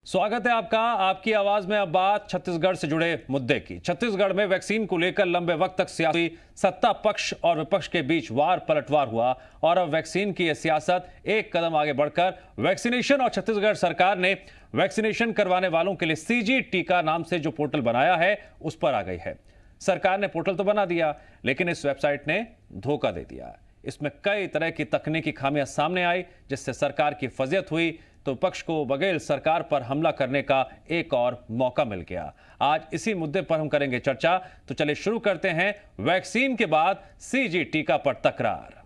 स्वागत है आपका। आपकी आवाज में अब बात छत्तीसगढ़ से जुड़े मुद्दे की। छत्तीसगढ़ में वैक्सीन को लेकर लंबे वक्त तक सियासी सत्ता पक्ष और विपक्ष के बीच वार पलटवार हुआ और अब वैक्सीन की यह सियासत एक कदम आगे बढ़कर वैक्सीनेशन और छत्तीसगढ़ सरकार ने वैक्सीनेशन करवाने वालों के लिए सीजी टीका नाम से जो पोर्टल बनाया है उस पर आ गई है। सरकार ने पोर्टल तो बना दिया, लेकिन इस वेबसाइट ने धोखा दे दिया। इसमें कई तरह की तकनीकी खामियां सामने आई, जिससे सरकार की फजीहत हुई तो पक्ष को बघेल सरकार पर हमला करने का एक और मौका मिल गया। आज इसी मुद्दे पर हम करेंगे चर्चा। तो चलिए शुरू करते हैं वैक्सीन के बाद सीजी टीका पर तकरार।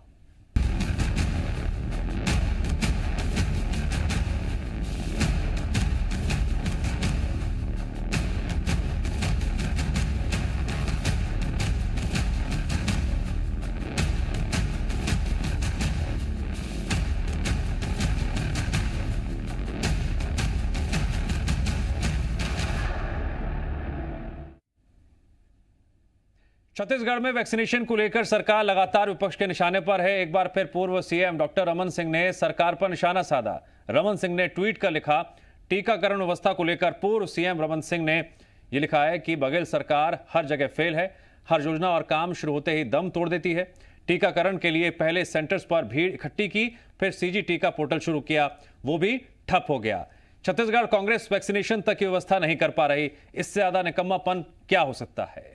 छत्तीसगढ़ में वैक्सीनेशन को लेकर सरकार लगातार विपक्ष के निशाने पर है। एक बार फिर पूर्व सीएम डॉक्टर रमन सिंह ने सरकार पर निशाना साधा। रमन सिंह ने ट्वीट कर लिखा, टीकाकरण व्यवस्था को लेकर पूर्व सीएम रमन सिंह ने यह लिखा है कि बघेल सरकार हर जगह फेल है, हर योजना और काम शुरू होते ही दम तोड़ देती है। टीकाकरण के लिए पहले सेंटर्स पर भीड़ इकट्ठी की, फिर सीजी टीका पोर्टल शुरू किया, वो भी ठप हो गया। छत्तीसगढ़ कांग्रेस वैक्सीनेशन तक की व्यवस्था नहीं कर पा रही। इससे ज्यादा निकम्मापन क्या हो सकता है?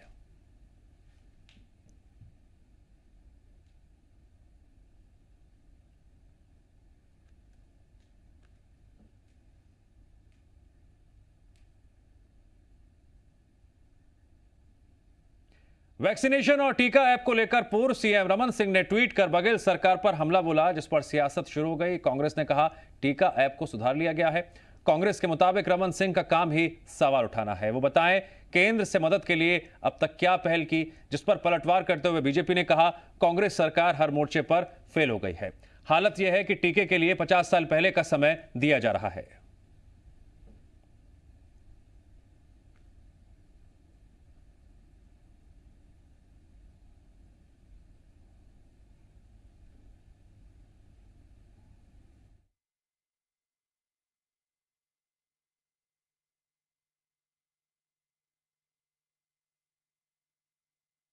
वैक्सीनेशन और टीका ऐप को लेकर पूर्व सीएम रमन सिंह ने ट्वीट कर बघेल सरकार पर हमला बोला, जिस पर सियासत शुरू हो गई। कांग्रेस ने कहा टीका ऐप को सुधार लिया गया है। कांग्रेस के मुताबिक रमन सिंह का काम ही सवाल उठाना है। वो बताएं केंद्र से मदद के लिए अब तक क्या पहल की, जिस पर पलटवार करते हुए बीजेपी ने कहा कांग्रेस सरकार हर मोर्चे पर फेल हो गई है। हालत यह है कि टीके के लिए 50 साल पहले का समय दिया जा रहा है।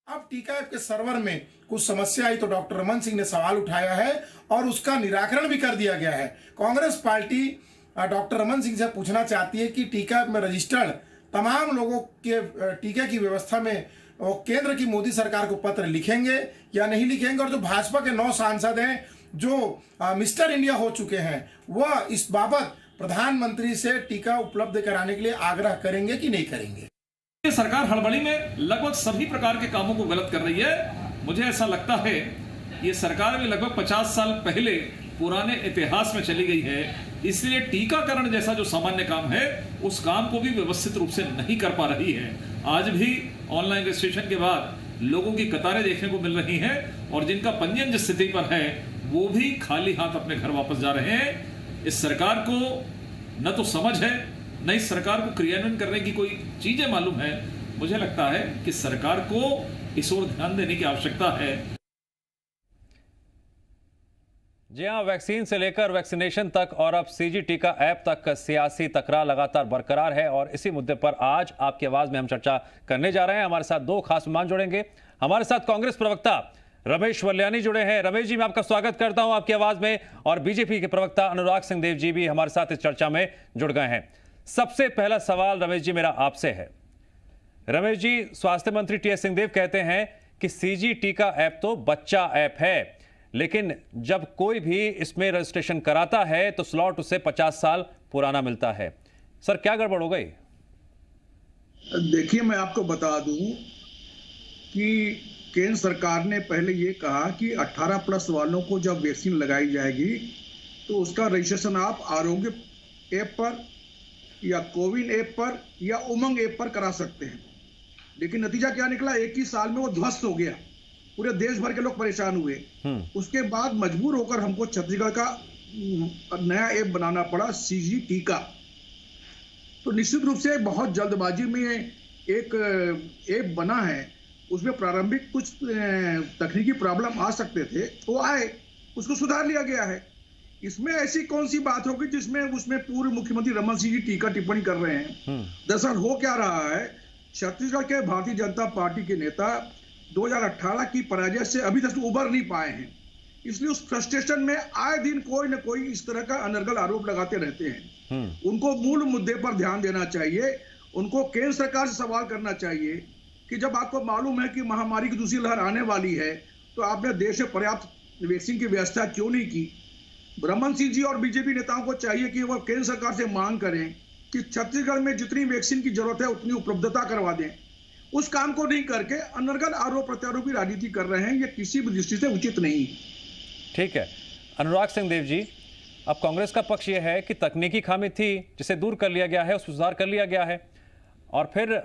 अब टीका ऐप के सर्वर में कुछ समस्या आई तो डॉक्टर रमन सिंह ने सवाल उठाया है और उसका निराकरण भी कर दिया गया है। कांग्रेस पार्टी डॉक्टर रमन सिंह से पूछना चाहती है कि टीका ऐप में रजिस्टर्ड तमाम लोगों के टीके की व्यवस्था में वो केंद्र की मोदी सरकार को पत्र लिखेंगे या नहीं लिखेंगे, और जो भाजपा के 9 सांसद हैं जो मिस्टर इंडिया हो चुके हैं वह इस बाबत प्रधानमंत्री से टीका उपलब्ध कराने के लिए आग्रह करेंगे कि नहीं करेंगे। सरकार हड़बड़ी में लगभग सभी प्रकार के कामों को गलत कर रही है। मुझे ऐसा लगता है ये सरकार भी लगभग 50 साल पहले पुराने इतिहास में चली गई है, इसलिए टीकाकरण जैसा जो सामान्य काम है उस काम को भी व्यवस्थित रूप से नहीं कर पा रही है। आज भी ऑनलाइन रजिस्ट्रेशन के बाद लोगों की कतारें देखने को मिल रही हैं और जिनका पंजीयन जिस स्थिति पर है वो भी खाली हाथ अपने घर वापस जा रहे हैं। इस सरकार को न तो समझ है, न इस सरकार को क्रियान्वयन करने की कोई चीजें मालूम है। मुझे लगता है कि सरकार को इस ओर ध्यान देने की आवश्यकता है। जी हां, वैक्सीन से लेकर वैक्सीनेशन तक और अब सीजी टीका ऐप तक सियासी तकरार लगातार बरकरार है और इसी मुद्दे पर आज आपकी आवाज में हम चर्चा करने जा रहे हैं। हमारे साथ 2 खास मेहमान जुड़ेंगे। हमारे साथ कांग्रेस प्रवक्ता रमेश वल्यानी जुड़े हैं। रमेश जी, मैं आपका स्वागत करता हूं आपकी आवाज में, और बीजेपी के प्रवक्ता अनुराग सिंहदेव जी भी हमारे साथ इस चर्चा में जुड़ गए हैं। सबसे पहला सवाल रमेश जी मेरा आपसे है। रमेश जी, स्वास्थ्य मंत्री टीएस सिंहदेव कहते हैं कि सीजी टीका ऐप तो बच्चा ऐप है, लेकिन जब कोई भी इसमें रजिस्ट्रेशन कराता है तो स्लॉट उसे 50 साल पुराना मिलता है। सर, क्या गड़बड़ हो गई? देखिए, मैं आपको बता दूं कि केंद्र सरकार ने पहले ये कहा कि 18 प्लस वालों को जब वैक्सीन लगाई जाएगी तो उसका रजिस्ट्रेशन आप आरोग्य ऐप पर या कोविन ऐप पर या उमंग ऐप पर करा सकते हैं। लेकिन नतीजा क्या निकला? 1 ही साल में वो ध्वस्त हो गया। पूरे देश भर के लोग परेशान हुए। उसके बाद मजबूर होकर हमको छत्तीसगढ़ का नया ऐप बनाना पड़ा, सीजी टीका। तो निश्चित रूप से बहुत जल्दबाजी में एक ऐप बना है। उसमें प्रारंभिक कुछ तकनीकी प्रॉब्लम आ सकते थे, वो आए, उसको सुधार लिया गया है। इसमें ऐसी कौन सी बात होगी जिसमें उसमें पूर्व मुख्यमंत्री रमन सिंह जी टीका टिप्पणी कर रहे हैं। दरअसल हो क्या रहा है, छत्तीसगढ़ के भारतीय जनता पार्टी के नेता 2018 की पराजय से अभी तक उबर नहीं पाए हैं, इसलिए उस फ्रस्ट्रेशन में आए दिन कोई न कोई इस तरह का अनर्गल आरोप लगाते रहते हैं। उनको मूल मुद्दे पर ध्यान देना चाहिए, उनको केंद्र सरकार से सवाल करना चाहिए कि जब आपको मालूम है कि महामारी की दूसरी लहर आने वाली है तो आपने देश में पर्याप्त वैक्सीन की व्यवस्था क्यों नहीं की। रमन सिंह जी और बीजेपी नेताओं को चाहिए कि वह केंद्र सरकार से मांग करें कि छत्तीसगढ़ में जितनी वैक्सीन की जरूरत है उतनी उपलब्धता करवा दें। उस काम को नहीं करके अनर्गल आरोप प्रत्यारोप की राजनीति कर रहे हैं, ये किसी भी दृष्टि से उचित नहीं। ठीक है अनुराग सिंह देव जी, अब कांग्रेस का पक्ष यह है कि तकनीकी खामी थी जिसे दूर कर लिया गया है, उस सुधार कर लिया गया है, और फिर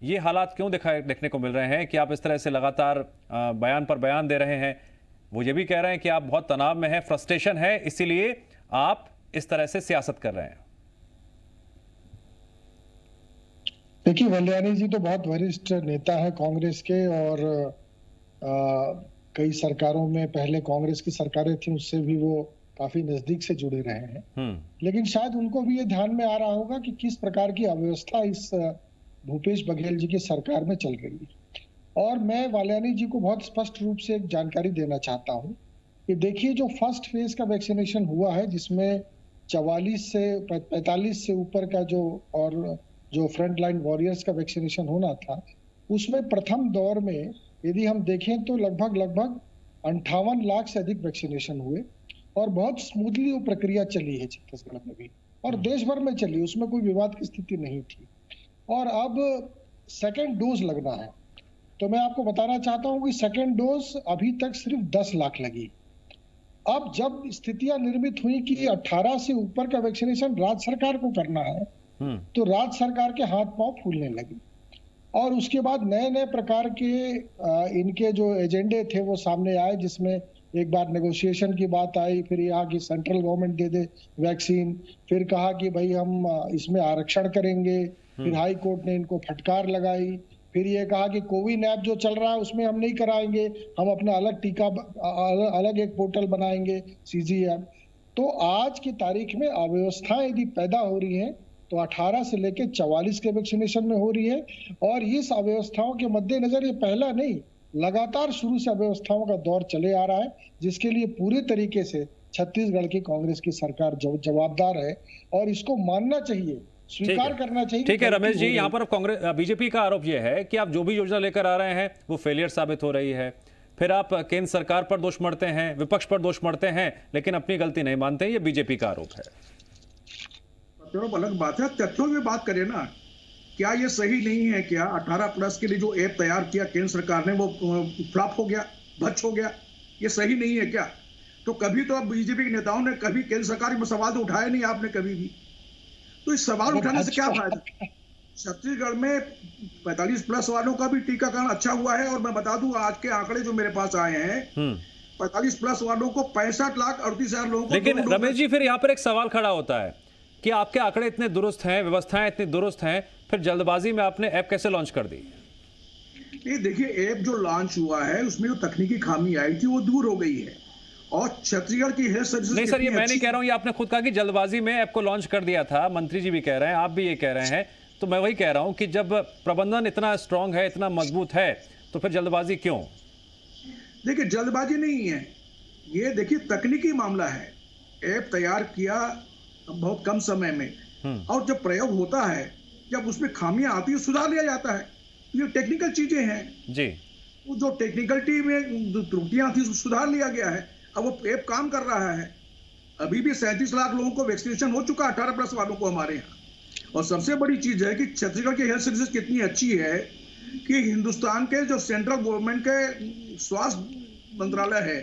ये हालात क्यों देखने को मिल रहे हैं कि आप इस तरह से लगातार बयान पर बयान दे रहे हैं। वो ये भी कह रहे हैं कि आप बहुत तनाव में हैं, फ्रस्ट्रेशन है, इसीलिए आप इस तरह से सियासत कर रहे हैं। देखिए वल्याणी जी तो बहुत वरिष्ठ नेता है कांग्रेस के, और कई सरकारों में, पहले कांग्रेस की सरकारें थी उससे भी वो काफी नजदीक से जुड़े रहे हैं। लेकिन शायद उनको भी ये ध्यान में आ रहा होगा कि किस प्रकार की अव्यवस्था इस भूपेश बघेल जी की सरकार में चल रही है। और मैं वल्याणी जी को बहुत स्पष्ट रूप से एक जानकारी देना चाहता हूं कि देखिए जो फर्स्ट फेज का वैक्सीनेशन हुआ है, जिसमें 44 से 45 से ऊपर का जो फ्रंट लाइन वॉरियर्स का वैक्सीनेशन होना था, उसमें प्रथम दौर में यदि हम देखें तो लगभग 58 लाख से अधिक वैक्सीनेशन हुए, और बहुत स्मूथली वो प्रक्रिया चली है छत्तीसगढ़ में भी, और देश भर में चली, उसमें कोई विवाद की स्थिति नहीं थी। और अब सेकेंड डोज लगना है, तो मैं आपको बताना चाहता हूं कि सेकेंड डोज अभी तक सिर्फ 10 लाख लगी। अब जब स्थितियां निर्मित हुई कि 18 से ऊपर का वैक्सीनेशन राज्य सरकार को करना है, तो राज्य सरकार के हाथ पांव फूलने लगे, और उसके बाद नए नए प्रकार के इनके जो एजेंडे थे वो सामने आए, जिसमें एक बार नेगोशिएशन की बात आई, फिर यहाँ की सेंट्रल गवर्नमेंट दे दे वैक्सीन, फिर कहा कि भाई हम इसमें आरक्षण करेंगे, फिर हाई कोर्ट ने इनको फटकार लगाई, फिर ये कहा कि कोविन ऐप जो चल रहा है उसमें हम नहीं कराएंगे, हम अपना अलग टीका अलग एक पोर्टल बनाएंगे सीजी ऐप। तो आज की तारीख में अव्यवस्थाएं यदि पैदा हो रही हैं तो 18 से लेकर 44 के वैक्सीनेशन में हो रही है, और इस अव्यवस्थाओं के मद्देनजर ये पहला नहीं, लगातार शुरू से अव्यवस्थाओं का दौर चले आ रहा है, जिसके लिए पूरे तरीके से छत्तीसगढ़ की कांग्रेस की सरकार जवाबदार है, और इसको मानना चाहिए, स्वीकार करना चाहिए। ठीक है रमेश जी, यहाँ पर कांग्रेस बीजेपी का आरोप यह है कि आप जो भी योजना लेकर आ रहे हैं वो फेलियर साबित हो रही है, फिर आप केंद्र सरकार पर दोष मढ़ते हैं, विपक्ष पर दोष मढ़ते हैं, लेकिन अपनी गलती नहीं मानते। ये बीजेपी का आरोप है। अलग बात है, तथ्यों में बात करें ना, क्या ये सही नहीं है क्या 18+ के लिए जो ऐप तैयार किया केंद्र सरकार ने वो फ्लॉप हो गया, बच हो गया, ये सही नहीं है क्या? तो कभी तो अब बीजेपी के नेताओं ने कभी केंद्र सरकार में सवाल तो उठाया नहीं आपने कभी भी, तो इस सवाल उठाने से क्या फायदा? छत्तीसगढ़ में 45+ वालों का भी टीकाकरण अच्छा हुआ है, और मैं बता दूं आज के आंकड़े जो मेरे पास आए हैं, 45+ वालों को 65,38,000 लोगों को। लेकिन रमेश जी फिर यहाँ पर एक सवाल खड़ा होता है कि आपके आंकड़े इतने दुरुस्त हैं, व्यवस्थाएं इतनी दुरुस्त हैं, फिर जल्दबाजी में आपने ऐप कैसे लॉन्च कर दी? ये देखिए, ऐप जो लॉन्च हुआ है उसमें जो तकनीकी खामी आई थी वो दूर हो गई है, और छत्तीसगढ़ की हेल्थ सर्विस। नहीं सर, ये मैं नहीं कह रहा हूं, ये आपने खुद कहा कि जल्दबाजी में ऐप को लॉन्च कर दिया था, मंत्री जी भी कह रहे हैं, आप भी ये कह रहे हैं, तो मैं वही कह रहा हूं कि जब प्रबंधन इतना स्ट्रांग है, इतना मजबूत है, तो फिर जल्दबाजी क्यों? देखिए जल्दबाजी नहीं है, ये देखिए तकनीकी मामला है। ऐप तैयार किया बहुत कम समय में, और जब प्रयोग होता है, जब उसमें खामियां आती है सुधार लिया जाता है, ये टेक्निकल चीजें हैं जी। वो जो टेक्निकलिटी में त्रुटियां थी उसको सुधार लिया गया है, अब वो ऐप काम कर रहा है। अभी भी 37 लाख लोगों को वैक्सीनेशन हो चुका 18+ वालों को हमारे यहाँ। और सबसे बड़ी चीज है कि छत्तीसगढ़ की हेल्थ सर्विस कितनी अच्छी है कि हिंदुस्तान के जो सेंट्रल गवर्नमेंट के स्वास्थ्य मंत्रालय है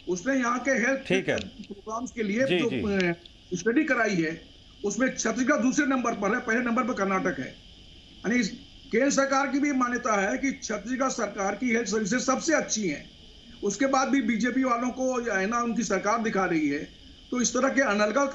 उसने यहाँ के हेल्थ प्रोग्राम्स के लिए जो स्टडी कराई है उसमें छत्तीसगढ़ दूसरे नंबर पर है, पहले नंबर पर कर्नाटक है। यानी केंद्र सरकार की भी मान्यता है कि छत्तीसगढ़ सरकार की हेल्थ सर्विसेज सबसे अच्छी हैं। उसके बाद भी बीजेपी वालों को है ना उनकी सरकार दिखा रही है, तो इस तरह के अनर्गल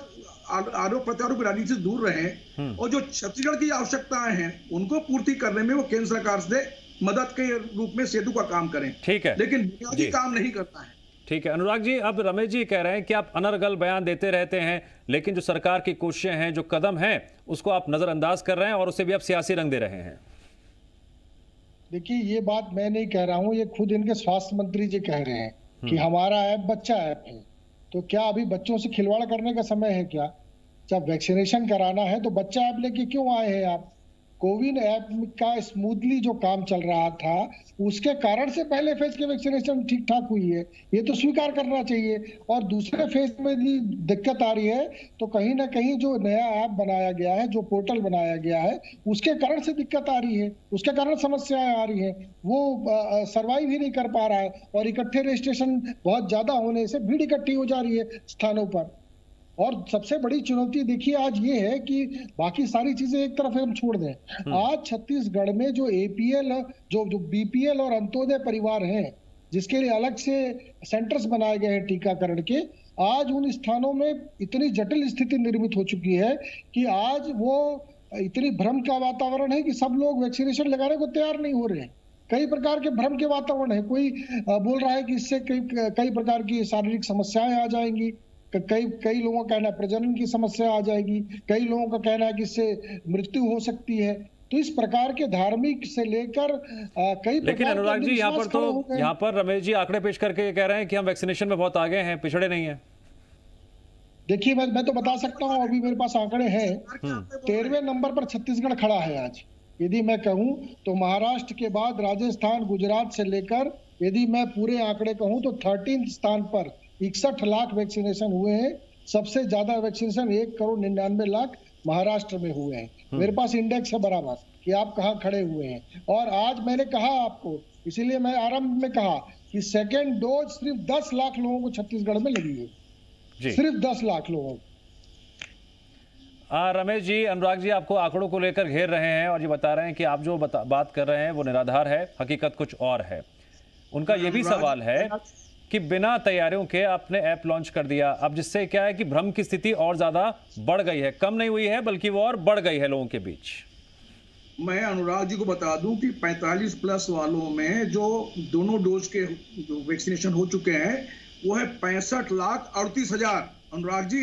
आरोप प्रत्यारोप राजनीति से दूर रहें, और जो छत्तीसगढ़ की आवश्यकताएं हैं उनको पूर्ति करने में वो केंद्र सरकार से मदद के रूप में सेतु का काम करें। ठीक है, लेकिन बुनियादी काम नहीं करता है। ठीक है अनुराग जी, अब रमेश जी कह रहे हैं कि आप अनर्गल बयान देते रहते हैं, लेकिन जो सरकार की कोशिशें हैं, जो कदम हैं, उसको आप नजरअंदाज कर रहे हैं और उसे भी आप सियासी रंग दे रहे हैं। देखिए, ये बात मैं नहीं कह रहा हूं, ये खुद इनके स्वास्थ्य मंत्री जी कह रहे हैं कि हमारा ऐप बच्चा ऐप है। तो क्या अभी बच्चों से खिलवाड़ करने का समय है क्या? जब वैक्सीनेशन कराना है तो बच्चा ऐप लेके क्यों आए हैं आप? कोविन ऐप का स्मूथली जो काम चल रहा था, उसके कारण से पहले फेज के वैक्सीनेशन ठीक ठाक हुई है, ये तो स्वीकार करना चाहिए। और दूसरे फेज में भी दिक्कत आ रही है, तो कहीं ना कहीं जो नया ऐप बनाया गया है, जो पोर्टल बनाया गया है, उसके कारण से दिक्कत आ रही है, उसके कारण समस्याएं आ रही है। वो सर्वाइव ही नहीं कर पा रहा है और इकट्ठे रजिस्ट्रेशन बहुत ज्यादा होने से भीड़ इकट्ठी हो जा रही है स्थानों पर। और सबसे बड़ी चुनौती देखिए आज ये है कि बाकी सारी चीजें एक तरफ हम छोड़ दें, आज छत्तीसगढ़ में जो एपीएल, जो बीपीएल और अंत्योदय परिवार हैं, जिसके लिए अलग से सेंटर्स बनाए गए हैं टीकाकरण के, आज उन स्थानों में इतनी जटिल स्थिति निर्मित हो चुकी है कि आज वो इतनी भ्रम का वातावरण है कि सब लोग वैक्सीनेशन लगाने को तैयार नहीं हो रहे हैं। कई प्रकार के भ्रम के वातावरण है। कोई बोल रहा है कि इससे कई प्रकार की शारीरिक समस्याएं आ जाएंगी, कई लोगों का कहना है प्रजनन की समस्या आ जाएगी, कई लोगों का कहना है कि इससे मृत्यु हो सकती है। तो इस प्रकार के धार्मिक से लेकर कई, लेकिन अनुराग जी यहाँ पर रमेश जी आंकड़े पेश करके कह रहे हैं कि हम वैक्सीनेशन में बहुत आगे हैं, पिछड़े नहीं हैं। देखिए, मैं तो बता सकता हूँ, अभी मेरे पास आंकड़े हैं। 13वें नंबर पर छत्तीसगढ़ खड़ा है आज। यदि मैं कहूँ तो महाराष्ट्र के बाद राजस्थान, गुजरात से लेकर यदि मैं पूरे आंकड़े कहूँ तो 13 स्थान पर 61 लाख वैक्सीनेशन हुए हैं। सबसे ज्यादा वैक्सीनेशन 1,99,00,000 महाराष्ट्र में हुए हैं। मेरे पास इंडेक्स है बराबर कि आप कहाँ खड़े हुए हैं। और आज मैंने कहा आपको, इसीलिए मैं आरंभ में कहा कि सेकेंड डोज सिर्फ 10 लाख लोगों को छत्तीसगढ़ में लगी है, सिर्फ 10 लाख लोगों को। रमेश जी, अनुराग जी आपको आंकड़ों को लेकर घेर रहे हैं और ये बता रहे हैं कि आप जो बात कर रहे हैं वो निराधार है, हकीकत कुछ और है। उनका ये भी सवाल है कि बिना तैयारियों के आपने ऐप लॉन्च कर दिया, अब जिससे क्या है कि भ्रम की स्थिति और ज्यादा बढ़ गई है, कम नहीं हुई है बल्कि वो और बढ़ गई है लोगों के बीच। मैं अनुराग जी को बता दूं कि 45 प्लस वालों में जो दोनों डोज के जो वैक्सीनेशन हो चुके हैं वो है 65,38,000। अनुराग जी,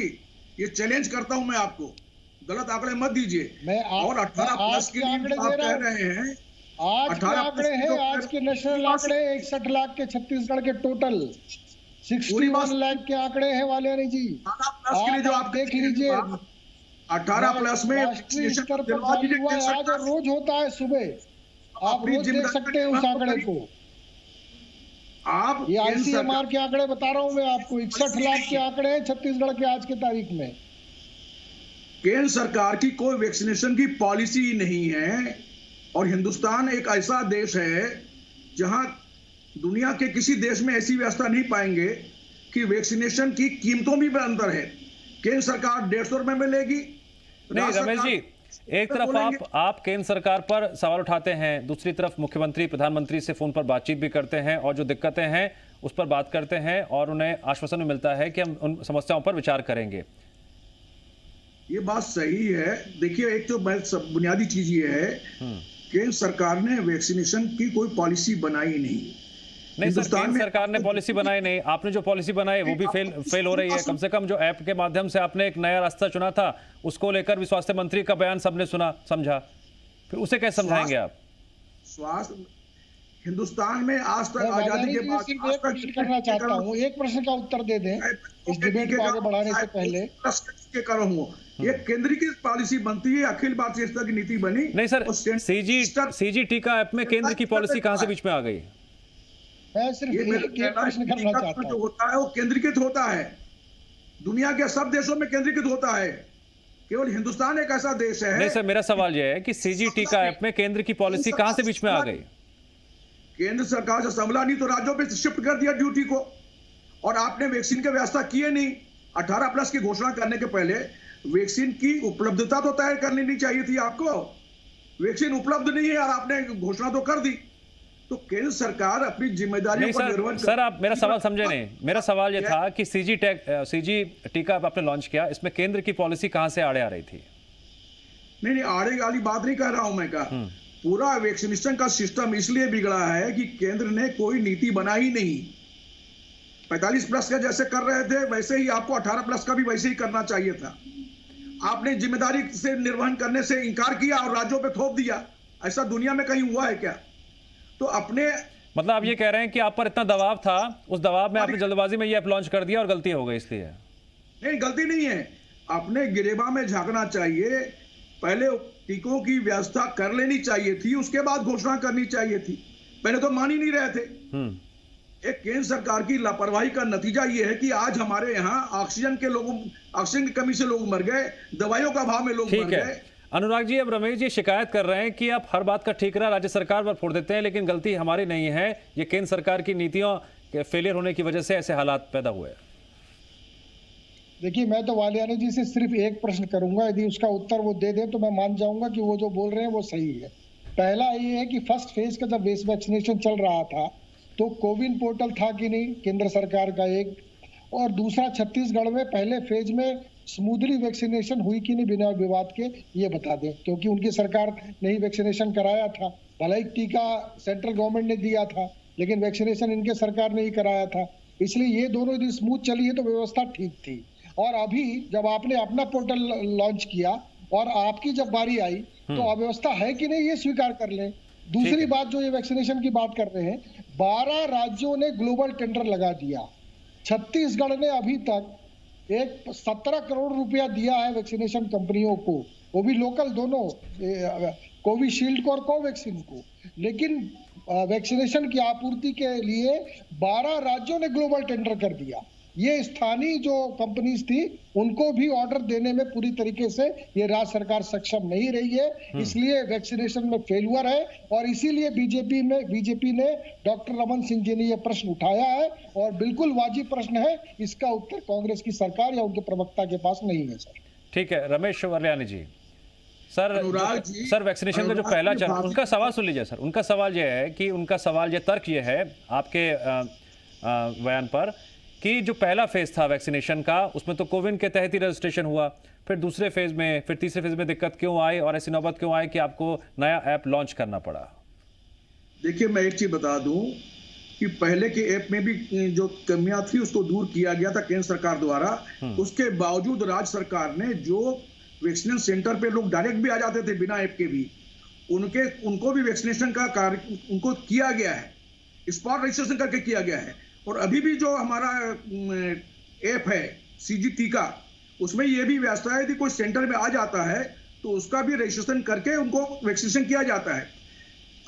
ये चैलेंज करता हूं मैं आपको, गलत आंकड़े मत दीजिए। और 18 प्लस के लिए आप कह रहे हैं, आज के आंकड़े हैं, आज के नेशनल आंकड़े 61 लाख के छत्तीसगढ़ के टोटल 61 लाख के आंकड़े हैं वालियानी जी। जो आप देख लीजिए, 18 प्लस में राष्ट्रीय स्तर पर जारी हुआ है आज, और रोज होता है सुबह, आप रोज देख सकते हैं उस आंकड़े को। आप ये आईसीएमआर के आंकड़े बता रहा हूं मैं आपको, 61 लाख के आंकड़े हैं छत्तीसगढ़ के आज की तारीख में। केंद्र सरकार की कोई वैक्सीनेशन की पॉलिसी नहीं है और हिंदुस्तान एक ऐसा देश है जहां दुनिया के किसी देश में ऐसी व्यवस्था नहीं पाएंगे कि वैक्सीनेशन की कीमतों में भी अंतर है। केंद्र सरकार 150 रुपए में लेगी। नहीं रमेश जी, एक तरफ आप केंद्र सरकार पर सवाल उठाते हैं, दूसरी तरफ मुख्यमंत्री प्रधानमंत्री से फोन पर बातचीत भी करते हैं और जो दिक्कतें हैं उस पर बात करते हैं और उन्हें आश्वासन भी मिलता है कि हम उन समस्याओं पर विचार करेंगे। ये बात सही है। देखिए, एक तो बुनियादी चीज ये है, केंद्र सरकार ने वैक्सीनेशन की कोई पॉलिसी बनाई नहीं सर, केंद्र सरकार ने पॉलिसी बनाई नहीं, आपने जो पॉलिसी बनाई वो भी फेल हो रही है। कम से कम जो ऐप के माध्यम से आपने एक नया रास्ता चुना था, उसको लेकर भी स्वास्थ्य मंत्री का बयान सबने सुना समझा, फिर उसे कैसे समझाएंगे आप? स्वास्थ्य हिंदुस्तान में आज तक आजादी के बाद करना चाहता हूँ, एक प्रश्न का उत्तर दे दें इस डिबेट को आगे बढ़ाने से पहले। ये केंद्रीकृत पॉलिसी बनती है, अखिल भारतीय स्तर की नीति बनी। नहीं सर, सीजी टीका ऐप में केंद्र की पॉलिसी कहां से बीच में आ गई? मैं सिर्फ एक प्रश्न करना चाहता हूं। जो होता है वो केंद्रीकृत होता है, दुनिया के सब देशों में केंद्रीकृत होता है, केवल हिंदुस्तान एक ऐसा देश है। नहीं सर, मेरा सवाल यह है कि सीजी टीका ऐप में केंद्र की पॉलिसी कहां से बीच में आ गई? केंद्र सरकार से संभला नहीं तो राज्यों पे शिफ्ट कर दिया ड्यूटी को, और आपने वैक्सीन की व्यवस्था की है नहीं। 18 प्लस की घोषणा करने के पहले वैक्सीन की उपलब्धता तो तय कर लेनी चाहिए थी आपको। वैक्सीन उपलब्ध नहीं है और आपने घोषणा तो कर दी। तो केंद्र सरकार अपनी जिम्मेदारियों पर निर्वहन सर, आप मेरा सवाल समझे नहीं। मेरा सवाल यह था कि सीजी टीका आपने लॉन्च किया, इसमें केंद्र की पॉलिसी कहां से आड़े आ रही थी? नहीं, आड़े वाली बात नहीं कर रहा हूं मैं। पूरा वैक्सीनेशन का सिस्टम इसलिए बिगड़ा है कि केंद्र ने कोई नीति बनाई नहीं। 45 प्लस का जैसे कर रहे थे वैसे ही आपको 18 प्लस का भी वैसे ही करना चाहिए था। आपने जिम्मेदारी से निर्वहन करने से इनकार किया और राज्यों पे थोप दिया। ऐसा दुनिया में कहीं हुआ है क्या? तो अपने मतलब आप ये कह रहे हैं कि आप पर इतना दबाव था, उस दबाव में आपने जल्दबाजी में ये ऐप लॉन्च कर दिया और गलती हो गई इसलिए? नहीं, गलती नहीं है। अपने गिरेबा में झांकना चाहिए। पहले टीकों की व्यवस्था कर लेनी चाहिए थी, उसके बाद घोषणा करनी चाहिए थी। पहले तो मान ही नहीं रहे थे। एक केंद्र सरकार की लापरवाही का नतीजा ये है कि आज हमारे यहाँ ऑक्सीजन की कमी से लोग मर गए, दवाइयों का अभाव में लोग मर गए। अनुराग जी, अब रमेश जी शिकायत कर रहे हैं कि आप हर बात का ठिकरा राज्य सरकार पर फोड़ देते हैं, लेकिन गलती हमारी नहीं है, ये केंद्र सरकार की नीतियों के फेलियर होने की वजह से ऐसे हालात पैदा हुए। देखिए, मैं तो वालियानी जी से सिर्फ एक प्रश्न करूंगा, यदि उसका उत्तर वो दे दे तो मैं मान जाऊंगा कि वो जो बोल रहे हैं वो सही है। पहला ये है कि फर्स्ट फेज का जब वैक्सीनेशन चल रहा था तो कोविन पोर्टल था कि नहीं केंद्र सरकार का, एक, और दूसरा छत्तीसगढ़ में पहले फेज में स्मूथली वैक्सीनेशन हुई कि नहीं बिना विवाद के, ये बता दें, क्योंकि उनकी सरकार ने ही वैक्सीनेशन कराया था। भले ही टीका सेंट्रल गवर्नमेंट ने दिया था लेकिन वैक्सीनेशन इनके सरकार ने ही कराया था, इसलिए ये दोनों यदि स्मूथ चली है तो व्यवस्था ठीक थी। और अभी जब आपने अपना पोर्टल लॉन्च किया और आपकी जब बारी आई तो अव्यवस्था है कि नहीं ये स्वीकार कर लें। दूसरी बात, जो ये वैक्सीनेशन की बात कर रहे हैं, 12 राज्यों ने ग्लोबल टेंडर लगा दिया। छत्तीसगढ़ ने अभी तक 17 करोड़ रुपया दिया है वैक्सीनेशन कंपनियों को, वो भी लोकल दोनों, कोविशील्ड को और कोवैक्सीन को। लेकिन वैक्सीनेशन की आपूर्ति के लिए 12 राज्यों ने ग्लोबल टेंडर कर दिया। ये स्थानीय जो कंपनीज थी उनको भी ऑर्डर देने में पूरी तरीके से ये राज्य सरकार सक्षम नहीं रही है, इसलिए वैक्सीनेशन में फेलियर है। और इसीलिए बीजेपी ने डॉक्टर रमन सिंह जी ने ये प्रश्न उठाया है और बिल्कुल वाजिब प्रश्न है, इसका उत्तर कांग्रेस की सरकार या उनके प्रवक्ता के पास नहीं है। सर ठीक है, रमेश वालियानी जी। सर वैक्सीनेशन का जो पहला चरण, उनका सवाल सुन लीजिए सर। उनका सवाल यह है कि तर्क ये है आपके बयान पर कि जो पहला फेज था वैक्सीनेशन का उसमें तो कोविन के तहत ही रजिस्ट्रेशन हुआ, फिर दूसरे फेज में, फिर तीसरे फेज में दिक्कत क्यों आई और ऐसी नौबत क्यों आई कि आपको नया ऐप लॉन्च करना पड़ा? देखिए, मैं एक चीज बता दूं कि पहले के ऐप में भी जो कमियां थी उसको दूर किया गया था केंद्र सरकार द्वारा। उसके बावजूद राज्य सरकार ने जो वैक्सीनेशन सेंटर पे लोग डायरेक्ट भी आ जाते थे बिना ऐप के भी, उनको भी वैक्सीनेशन का कार्य उनको किया गया है, स्पॉट रजिस्ट्रेशन करके किया गया है। और अभी भी जो हमारा ऐप है सीजी टीका, उसमें यह भी व्यवस्था है कि कोई सेंटर में आ जाता है तो उसका भी रजिस्ट्रेशन करके उनको वैक्सीनेशन किया जाता है।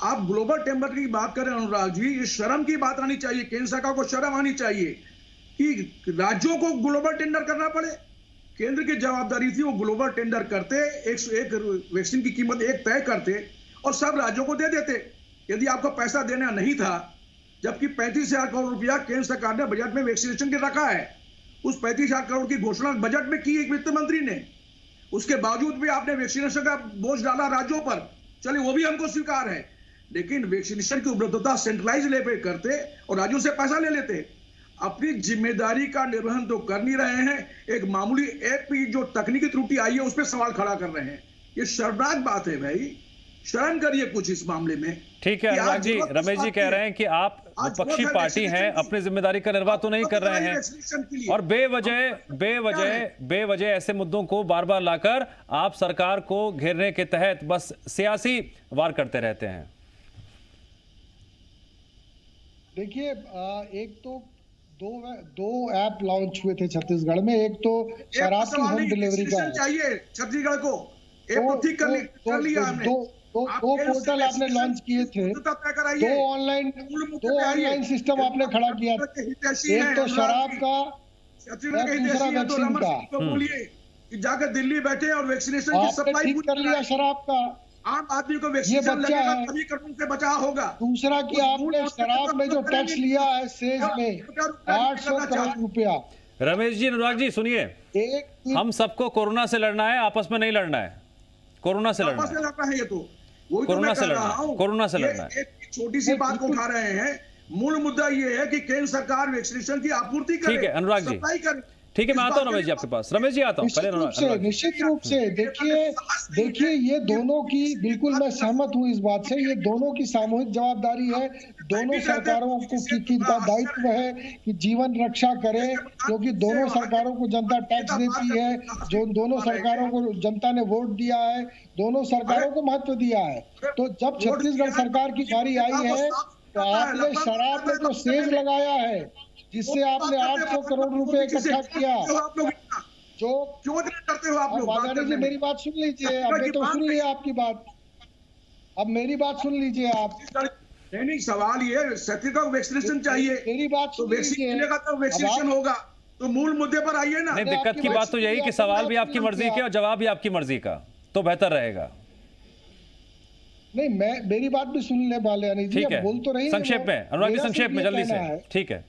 आप ग्लोबल टेंडर की बात करें अनुराग जी, ये शर्म की बात आनी चाहिए, केंद्र सरकार को शर्म आनी चाहिए कि राज्यों को ग्लोबल टेंडर करना पड़े। केंद्र की जवाबदारी थी वो ग्लोबल टेंडर करते, एक वैक्सीन की कीमत एक तय करते और सब राज्यों को दे देते। यदि आपको पैसा देना नहीं था, जबकि 35,000 करोड़ रुपया केंद्र सरकार ने बजट में वैक्सीनेशन के रखा है, उस 35,000 करोड़ की घोषणा बजट में की एक वित्त मंत्री ने, उसके बावजूद भी आपने वैक्सीनेशन का बोझ डाला राज्यों पर। चलिए, वो भी हमको स्वीकार है, लेकिन वैक्सीनेशन की उपलब्धता सेंट्रलाइज लेवल करते और राज्यों से पैसा ले लेते। अपनी जिम्मेदारी का निर्वहन तो कर नहीं रहे हैं, एक मामूली ऐप की जो तकनीकी त्रुटि आई है उस पर सवाल खड़ा कर रहे हैं। ये शर्मनाक बात है भाई, शर्म करिए कुछ इस मामले में। ठीक है अनुराग जी, रमेश जी कह रहे हैं कि आप विपक्षी पार्टी हैं, अपनी जिम्मेदारी का निर्वाह तो नहीं कर रहे हैं और बेवजह ऐसे मुद्दों को बार बार लाकर आप सरकार को घेरने के तहत बस सियासी वार करते रहते हैं। देखिए, एक तो दो ऐप लॉन्च हुए थे छत्तीसगढ़ में। एक तो शराब की होम डिलीवरी का चाहिए छत्तीसगढ़ को, एक ठीक कर लिया हमने। दो पोर्टल आपने लॉन्च किए थे, दो ऑनलाइन सिस्टम आपने खड़ा किया, एक तो शराब का, दूसरा वैक्सीन का। बोलिए कि जाकर दिल्ली बैठे और वैक्सीनेशन की सप्लाई ठीक कर लिया शराब का, आम आदमी को वैक्सीनेशन लगेगा तभी कानून से बचाव होगा। दूसरा कि आपने शराब में जो टैक्स लिया है सेज में 800 करोड़ रुपया। रमेश जी, अनुराग जी सुनिए, हम सबको कोरोना से लड़ना है, आपस में नहीं लड़ना है। कोरोना से लड़ना है, ये तो कोरोना से लड़ना है। एक छोटी सी बात को उठा रहे हैं, मूल मुद्दा ये है कि केंद्र सरकार वैक्सीनेशन की आपूर्ति करे। ठीक है अनुराग जी, ठीक है, मैं आता हूँ रमेश जी आपके पास। रमेश जी आता हूँ पहले। निश्चित रूप से देखिए ये दोनों की, बिल्कुल मैं सहमत हूँ इस बात से, ये दोनों की सामूहिक जवाबदारी है। दोनों सरकारों की दायित्व है कि जीवन रक्षा करें, क्योंकि दोनों सरकारों को जनता टैक्स देती है, जो दोनों सरकारों को जनता ने वोट दिया है, दोनों सरकारों को महत्व दिया है। तो जब छत्तीसगढ़ सरकार की बारी आई है तो आपने शराब में जो सेज लगाया है, जिससे आपने 800 करोड़ रुपए इकट्ठा किया, जो क्यों करते हो आप लोग? वाघानी जी मेरी बात सुन लीजिए, अब तो सुन लिया आपकी बात, अब मेरी बात सुन लीजिए आप। नहीं, सवाल ये छत्तीसगढ़ को वैक्सीनेशन चाहिए, मेरी बात तो वैक्सीन मिलेगा तो वैक्सीनेशन होगा। तो मूल मुद्दे पर आइए ना। नहीं, दिक्कत की बात तो यही कि सवाल भी आपकी मर्जी के और जवाब भी आपकी मर्जी का, तो बेहतर रहेगा। नहीं, मेरी बात भी सुन ले बालियानी जी, अब बोल तो रही है। संक्षेप में अनुराग जी, संक्षेप में जल्दी से। ठीक है,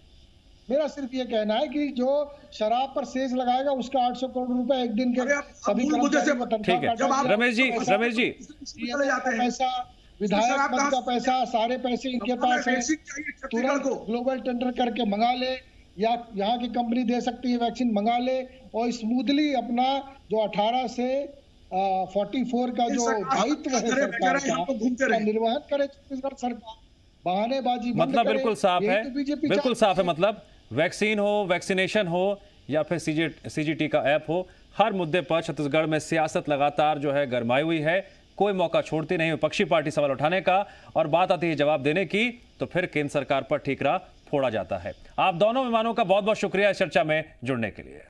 मेरा सिर्फ ये कहना है कि जो शराब पर सेज लगाएगा उसका 800 करोड़ रुपए एक दिन के सभी कर्मचारियों को ठीक है। रमेश जी पैसा, विधायक पद का पैसा, सारे पैसे इनके पास है, तुरंत ग्लोबल टेंडर करके मंगा ले, या यहाँ की कंपनी दे सकती है वैक्सीन, मंगा ले और स्मूथली अपना जो 18 से 44 का जो दायित्व है सरकार का निर्वहन करे छत्तीसगढ़ सरकार। बहानेबाजी मतलब बिल्कुल साफ है, बिल्कुल साफ है। मतलब वैक्सीन हो, वैक्सीनेशन हो या फिर सीजीटी का ऐप हो, हर मुद्दे पर छत्तीसगढ़ में सियासत लगातार जो है गरमाई हुई है। कोई मौका छोड़ती नहीं विपक्षी पार्टी सवाल उठाने का, और बात आती है जवाब देने की तो फिर केंद्र सरकार पर ठीकरा फोड़ा जाता है। आप दोनों मेहमानों का बहुत बहुत शुक्रिया इस चर्चा में जुड़ने के लिए।